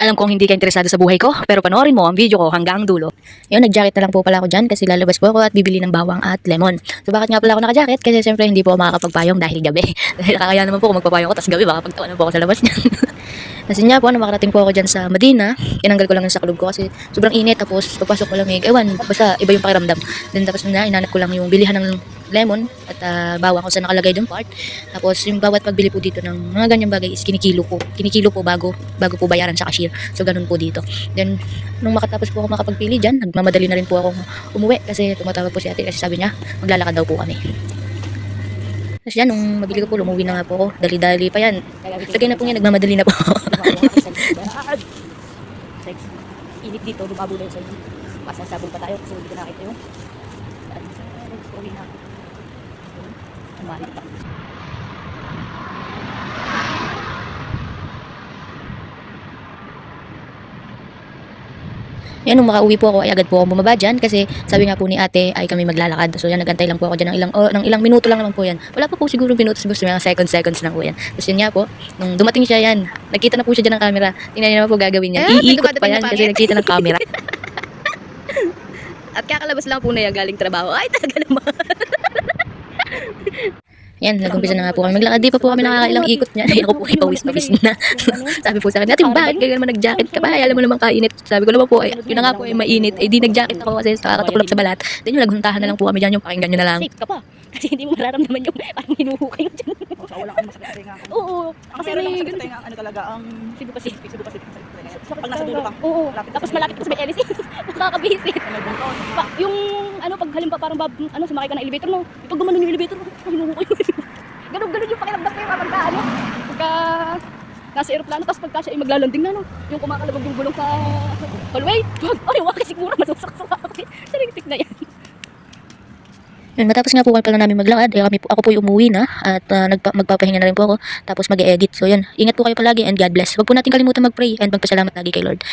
Alam kong hindi ka interesado sa buhay ko, pero panoorin mo ang video ko hanggang dulo. Yun, nag-jacket na lang po pala ako dyan kasi lalabas po ako at bibili ng bawang at lemon. So bakit nga pala ako naka-jacket? Kasi siyempre hindi po ako makakapagpayong dahil gabi. Dahil nakakaya naman po kung magpapayong ko, tas gabi baka pagtawanan po ako sa labas niyan. Kasi nga po, makarating po ako dyan sa Medina, tinanggal ko lang yung sa kalog ko kasi sobrang init. Tapos pagpasok ko lang ewan, basta iba yung pakiramdam. Then tapos na, inanap ko lang yung bilihan ng lemon at bawang ko sa nakalagay doon part. Tapos yung bawat pagbili po dito ng mga ganyang bagay is kinikilo po. Kinikilo po bago po bayaran sa cashier. So ganun po dito. Then nung makatapos po ako makapagpili dyan, nagmamadali na rin po akong umuwi kasi tumatawag po si ate kasi sabi niya maglalakad daw po kami. Tapos yan, nung mabili ko po, lumuwi na nga po ako. Dali-dali pa yan. Sagay na po yan, nagmamadali na po. Init dito, lumabo na yun sa inyo. Masasabog pa tayo kasi hindi ko nakita yun. Uwi na ako. Ang malit pa. Yan, nung makauwi po ako ay agad po ako bumaba dyan kasi sabi nga po ni ate ay kami maglalakad. So yan, nagantay lang po ako dyan ng ilang minuto lang naman po yan. Wala pa po siguro minutos, gusto mga seconds lang po yan. Tapos yun nga po, nung dumating siya yan, nagkita na po siya dyan ng camera. Tingnan niya naman po gagawin niya. Iikot pa yan kasi nagkita ng camera. At kakalabas lang po na yan galing trabaho. Ay, talaga naman. Yan, nag-umpisa na nga po kami maglakad. Di pa po kami nakakailang ikot niya. Ay, ako po ay pawis-pawis na. Sabi po sa akin, ate, bakit kayo naman nag-jacket ka ba? Ay, alam mo naman kainit. Sabi ko naman po, yun na nga po ay mainit. Eh, di nag-jacket ako kasi nakakatuklap sa balat. Then yung naghuntahan na lang po kami dyan, yung pakinggan nyo na lang. Safe ka pa. Kasi hindi mo mararamdaman yung parang hinuhukay mo dyan. Wala kang masakit sa tenga. Oo. Kasi Meron may lang masakit sa tenga, ano talaga, ang Cebu Pacific. Cebu Pacific sa tenga. Sakit Pag nasa dulo ka, Oo. malapit Tapos sa malapit ka sa may LC. Nakakabisit. may bungkaw. Yung ano, pag halimbawa parang sumakay ka ng elevator mo. Pag gumanon yung elevator mo, hinuhukay mo. Ganun yung pakiramdam ko yung kapagka ano. Pagka nasa aeroplano, tapos pagka siya ay maglalanding na, no? Yung kumakalabag yung gulong sa hallway. Ay, wala siguro, masasaksak ako. Saringtik na yan. Yun, matapos nga po pala namin maglakad, ako po yung umuwi na at magpapahinga na rin po ako. Tapos mag-e-edit. So yun, ingat po kayo palagi and God bless. Huwag po natin kalimutan mag-pray and magpasalamat lagi kay Lord.